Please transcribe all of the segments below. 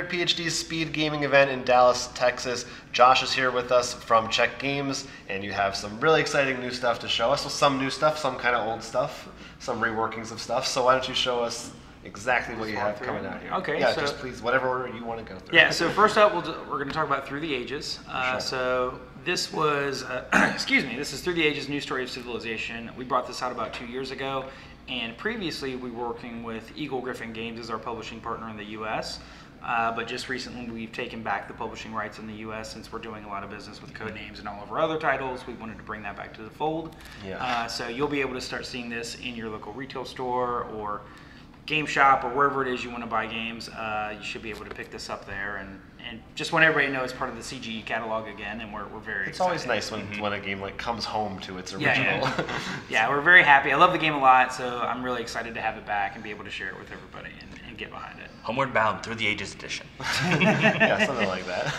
at PhD's Speed Gaming event in Dallas, Texas. Josh is here with us from Czech Games, and you have some really exciting new stuff to show us. So some new stuff, some kind of old stuff, some reworkings of stuff. So why don't you show us exactly what you have coming out here? Okay. Yeah, so, just please, whatever order you want to go through. Yeah, so first up, we're going to talk about Through the Ages. Sure. So this was, excuse me, this is Through the Ages, New Story of Civilization. We brought this out about 2 years ago, and previously we were working with Eagle Gryphon Games as our publishing partner in the U.S., but just recently we've taken back the publishing rights in the U.S. since we're doing a lot of business with Codenames and all of our other titles. We wanted to bring that back to the fold. Yeah. So you'll be able to start seeing this in your local retail store or game shop or wherever it is you want to buy games. You should be able to pick this up there, and just want everybody to know it's part of the CGE catalog again, and we're very It's excited. always nice when a game like comes home to its original. Yeah. Yeah, we're very happy. I love the game a lot, so I'm really excited to have it back and be able to share it with everybody and get behind it. Homeward Bound Through the Ages edition. Yeah, something like that.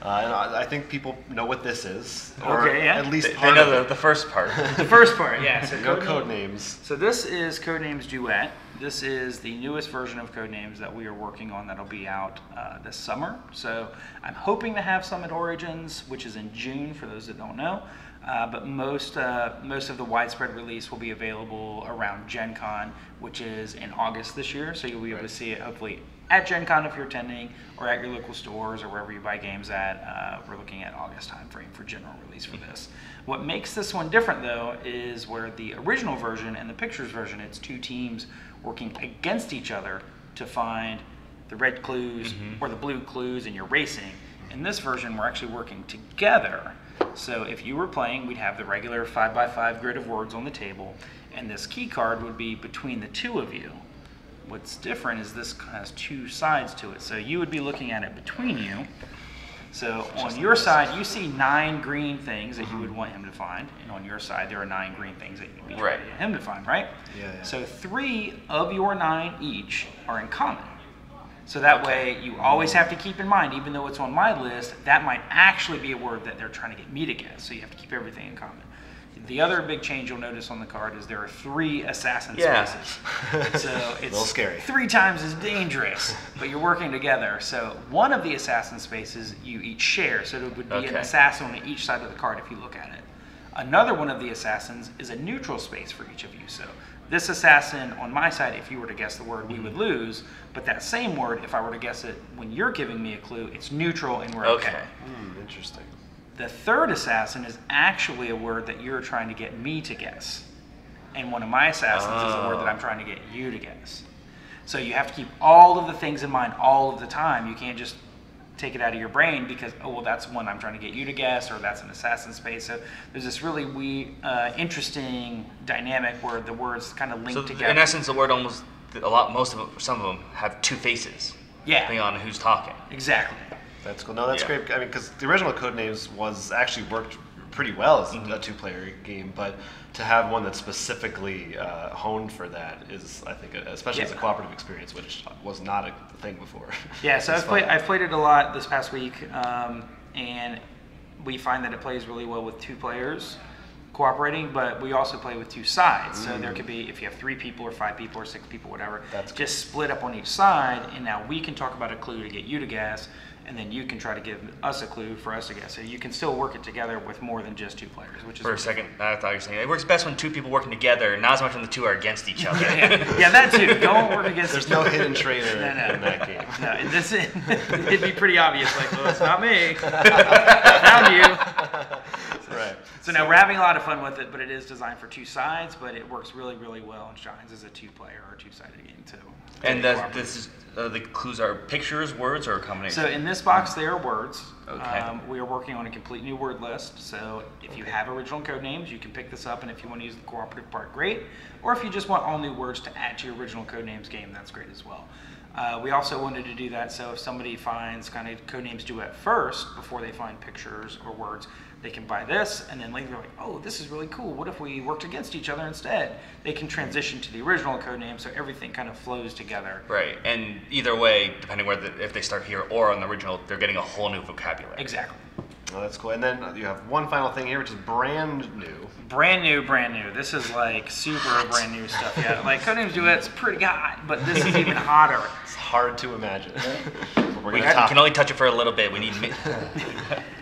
And I think people know what this is, or Okay, yeah. at least They part know of the first part. The first part, yeah. So No Codenames. So this is Codenames Duet. This is the newest version of Codenames that we are working on that'll be out this summer. So I'm hoping to have some at Origins, which is in June for those that don't know. But most of the widespread release will be available around Gen Con, which is in August this year. So you'll be able to see it hopefully at Gen Con if you're attending, or at your local stores, or wherever you buy games at. We're looking at August timeframe for general release for this. What makes this one different though is where the original version and the pictures version, it's two teams working against each other to find the red clues or the blue clues, and you're racing. In this version, we're actually working together. So if you were playing, we'd have the regular 5x5 grid of words on the table, and this key card would be between the two of you. What's different is this has two sides to it. So you would be looking at it between you. So on your side, you see 9 green things that you would want him to find, and on your side, there are 9 green things that you'd be trying to get him to find, right? Yeah. So 3 of your 9 each are in common. So that way, you always have to keep in mind, even though it's on my list, that might actually be a word that they're trying to get me to guess. So you have to keep everything in common. The other big change you'll notice on the card is there are 3 assassin spaces. So it's a little scary. 3 times as dangerous, but you're working together. So one of the assassin spaces you each share, so it would be an assassin on each side of the card if you look at it. Another one of the assassins is a neutral space for each of you. So this assassin on my side, if you were to guess the word, we would lose. But that same word, if I were to guess it when you're giving me a clue, it's neutral and we're okay. Interesting. The third assassin is actually a word that you're trying to get me to guess. And one of my assassins is a word that I'm trying to get you to guess. So you have to keep all of the things in mind all of the time. You can't just take it out of your brain because, oh, well, that's one I'm trying to get you to guess, or that's an assassin space. So there's this really interesting dynamic where the words kind of link together. In essence, the word some of them have 2 faces. Yeah. Depending on who's talking. Exactly. That's cool. No, that's great. I mean, because the original Codenames was actually worked pretty well as a 2-player game, but to have one that's specifically honed for that is, I think, especially as a cooperative experience, which was not a thing before. Yeah, so I've played it a lot this past week, and we find that it plays really well with 2 players cooperating, but we also play with 2 sides. So there could be, if you have 3 people or 5 people or 6 people, whatever, just split up on each side, and now we can talk about a clue to get you to guess, and then you can try to give us a clue for us to guess. So you can still work it together with more than just 2 players, which is for a second. I thought you were saying it works best when 2 people working together, not as much when the 2 are against each other. yeah, that too. Don't work against. There's no hidden traitor in that game. No, it'd be pretty obvious. Like, well, it's not me. I found you. Right. So now we're having a lot of fun with it, but it is designed for 2 sides, but it works really, really well and shines as a 2-player or 2-sided game too. And this is the clues are pictures, words, or a combination? So in this box, they are words. Okay. We are working on a complete new word list. So if you have original code names, you can pick this up, and if you want to use the cooperative part, great. Or if you just want all new words to add to your original Codenames game, that's great as well. We also wanted to do that so if somebody finds kind of Codenames Duet first before they find pictures or words, they can buy this, and then later they're like, oh, this is really cool. What if we worked against each other instead? They can transition to the original Codename, so everything kind of flows together. Right, and either way, depending if they start here or on the original, they're getting a whole new vocabulary. Exactly. Oh, that's cool. And then you have one final thing here, which is brand new. Brand new, brand new. This is like super brand new stuff. Yeah, like Codenames Duet's pretty hot, but this is even hotter. hard to imagine. We can only touch it for a little bit. We need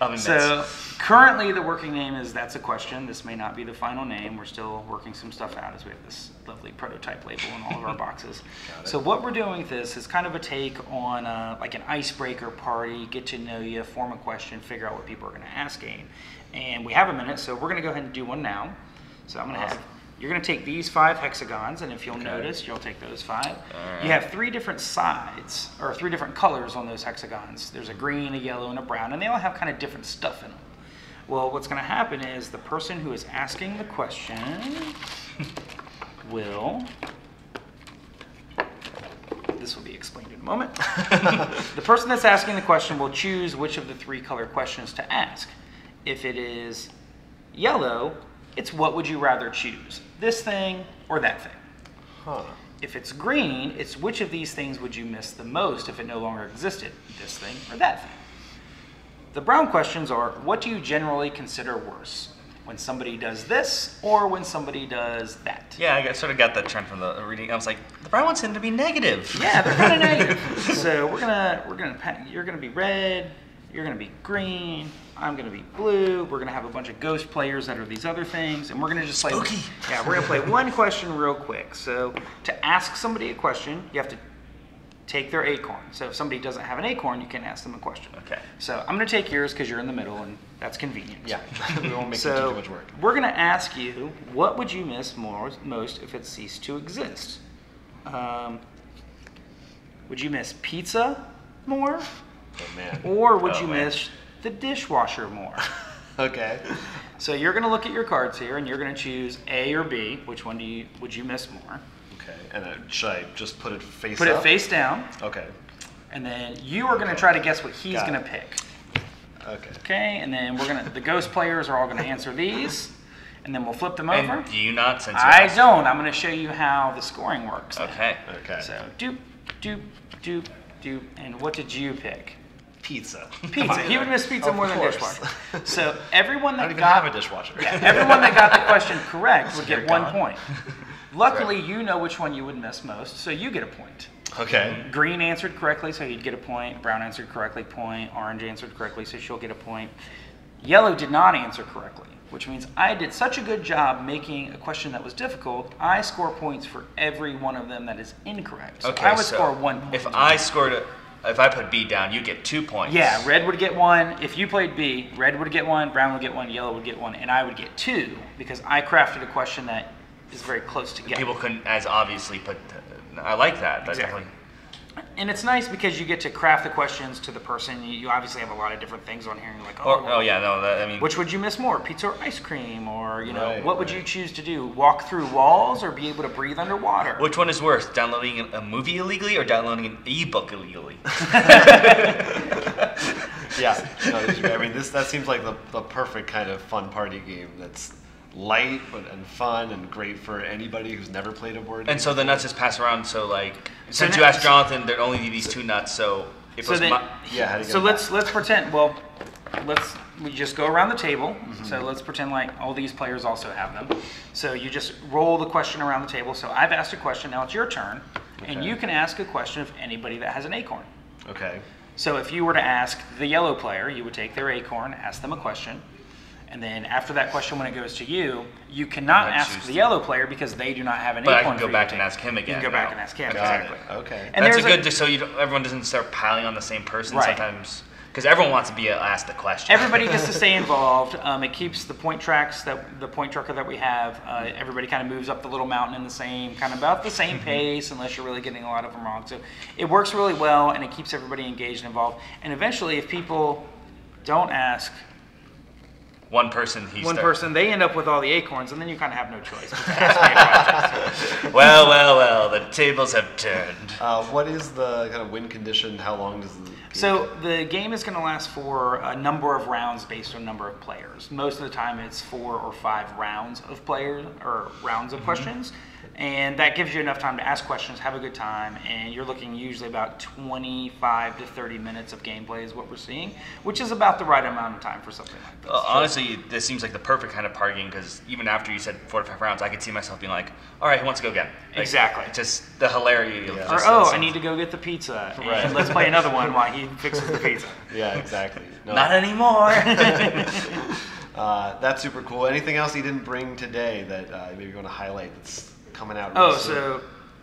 oven mitts. So currently the working name is That's a Question. This may not be the final name. We're still working some stuff out as we have this lovely prototype label in all of our boxes. So what we're doing with this is kind of a take on like an icebreaker party, get to know you, form a question, figure out what people are going to ask game. And we have a minute, so we're going to go ahead and do one now. So I'm going to have, you're going to take these 5 hexagons, and if you'll notice, you'll take those 5. Right. You have 3 different sides, or 3 different colors on those hexagons. There's a green, a yellow, and a brown, and they all have kind of different stuff in them. Well, what's going to happen is the person who is asking the question will, this will be explained in a moment. The person that's asking the question will choose which of the 3 color questions to ask. If it is yellow, it's what would you rather choose, this thing or that thing. Huh. If it's green, it's which of these things would you miss the most if it no longer existed, this thing or that thing. The brown questions are, what do you generally consider worse, when somebody does this or when somebody does that? Yeah, I sort of got that trend from the reading. I was like, the brown ones tend to be negative. Yeah, they're kind of negative. So you're gonna be red, you're gonna be green, I'm gonna be blue. We're gonna have a bunch of ghost players that are these other things, and we're gonna just play. Spooky. Yeah, we're gonna play one question real quick. So to ask somebody a question, you have to take their acorn. So if somebody doesn't have an acorn, you can ask them a question. Okay. So I'm gonna take yours because you're in the middle, and that's convenient. Yeah, we won't make it too much work. We're gonna ask you, what would you miss most if it ceased to exist? Would you miss pizza more? Oh man. Or would you miss the dishwasher more? Okay. So you're going to look at your cards here, and you're going to choose A or B. Which one would you miss more? Okay. And should I just put it face Put up? it face down. Okay. And then you are going to try to guess what he's going to pick. Okay. Okay. And then the ghost players are all going to answer these, and then we'll flip them over. And do you not? Since I don't. I'm going to show you how the scoring works. Okay. Okay. So doop, doop, doop, doop. And what did you pick? Pizza. Pizza. He would miss pizza more than dishwasher. So everyone that I don't even have a dishwasher. Yeah, everyone that got the question correct would get 1 gone. point. Luckily, you know which one you would miss most, so you get a point. Okay. Green answered correctly, so you'd get a point. Brown answered correctly, point. Orange answered correctly, so she'll get a point. Yellow did not answer correctly, which means I did such a good job making a question that was difficult, I score points for every one of them that is incorrect. So Okay, I would so score 1 point. If I put B down, you get 2 points. Yeah, red would get 1. If you played B, red would get 1, brown would get 1, yellow would get 1, and I would get 2 because I crafted a question that is very close together. People couldn't as obviously put. I like that. That Exactly. definitely. And it's nice because you get to craft the questions to the person. You obviously have a lot of different things on here, and you're like, Oh yeah, no. I mean, which would you miss more, pizza or ice cream? Or, you know, Right, what would you choose to do? Walk through walls or be able to breathe underwater? which one is worse, downloading a movie illegally or downloading an ebook illegally? Yeah. No, I mean, that seems like the perfect kind of fun party game that's light and fun and great for anybody who's never played a board game. And so the nuts just pass around. So like, So since now- you asked Jonathan, there'd only be these 2 nuts. So if So it was then- Yeah, how do you So get let's pretend. Well, we just go around the table. So let's pretend like all these players also have them. So you just roll the question around the table. So I've asked a question. Now it's your turn, and Okay. you can ask a question of anybody that has an acorn. Okay. So if you were to ask the yellow player, you would take their acorn, ask them a question, and then after that question, when it goes to you, you cannot I ask choose the to- yellow player because they do not have an But I acorn. can go for you back to and take. ask him You again can go back now. and ask him. Got Exactly. it. Okay. And That's there's good, just so everyone doesn't start piling on the same person Right. sometimes. Because everyone wants to be asked the question. Everybody gets to stay involved. It keeps the point tracker that we have. Everybody kind of moves up the little mountain in the same about the same pace, unless you're really getting a lot of them wrong. So it works really well, and it keeps everybody engaged and involved. And eventually, if people don't ask one person, they end up with all the acorns, and then you kind of have no choice. But to ask me a question. Well, the tables have turned. What is the kind of win condition? How long does the game So the game is going to last for a number of rounds based on number of players. Most of the time, it's 4 or 5 rounds of players or rounds of questions. And that gives you enough time to ask questions, have a good time, and you're looking usually about 25 to 30 minutes of gameplay is what we're seeing, which is about the right amount of time for something like this. Honestly, this seems like the perfect kind of party game because even after you said 4 to 5 rounds, I could see myself being like, all right, who wants to go again? Like, Exactly. Just the hilarity of Or, I need to go get the pizza, and let's play another one while he fixes the pizza. Yeah, exactly. No. Not anymore. That's super cool. Anything else you didn't bring today that maybe you want to highlight that's coming out really soon? So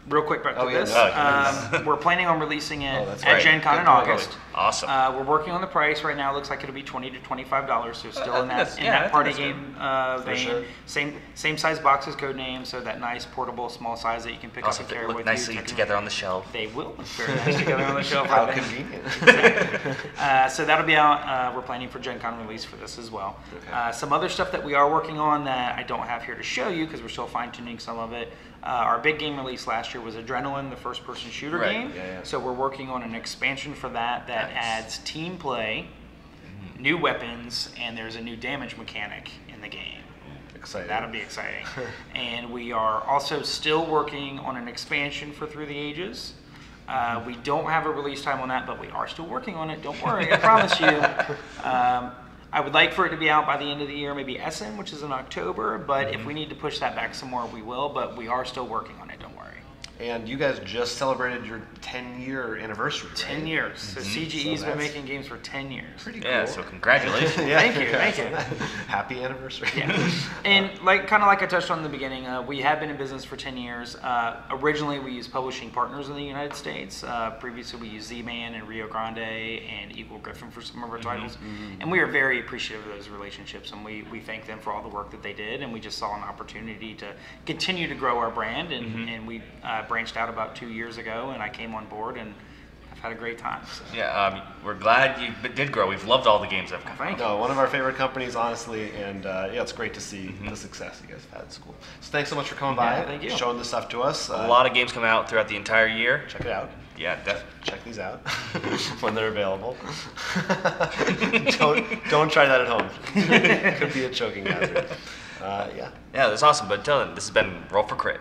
real quick back to this. no. We're planning on releasing it that's at right. Gen Con Good in point. August. Awesome. We're working on the price right now. It looks like it'll be $20 to $25, so still I in think that that's party good. game vein. sure. Same size box as Codenames, so that nice portable small size that you can pick Also, up and they carry look with nicely you. together on the shelf. They will look very nice together on the shelf. How right there. convenient. So that'll be out. We're planning for Gen Con release for this as well. Okay. Some other stuff that we are working on that I don't have here to show you because we're still fine-tuning some of it. Our big game release last year was Adrenaline, the first-person shooter Right, game. yeah. So we're working on an expansion for that Nice. adds team play, new weapons, and there's a new damage mechanic in the game. Exciting. That'll be exciting. And we are also still working on an expansion for Through the Ages. We don't have a release time on that, but we are still working on it. Don't worry, I promise you. I would like for it to be out by the end of the year, maybe Essen, which is in October, but if we need to push that back some more, we will, but we are still working on it, don't worry. And you guys just celebrated your 10-year anniversary, right? 10 years. So CGE's been making games for 10 years. Pretty cool. Yeah, so congratulations. Yeah. Thank you. Happy anniversary. Yeah. And kind of like I touched on in the beginning, we have been in business for 10 years. Originally, we used publishing partners in the United States. Previously, we used Z-Man and Rio Grande and Eagle Griffin for some of our titles. And we are very appreciative of those relationships, and we thank them for all the work that they did. And we just saw an opportunity to continue to grow our brand, and we branched out about 2 years ago, and I came on board, and I've had a great time. So. Yeah, we're glad you did grow. We've loved all the games that have come out. Thank you. No, one of our favorite companies, honestly, and yeah, it's great to see the success you guys have had at school. So thanks so much for coming by, thank you. showing this stuff to us. A lot of games come out throughout the entire year. Check it out. Yeah, Check these out when they're available. don't try that at home. It could be a choking hazard. Yeah. Yeah, that's awesome. But until then, this has been Roll for Crit.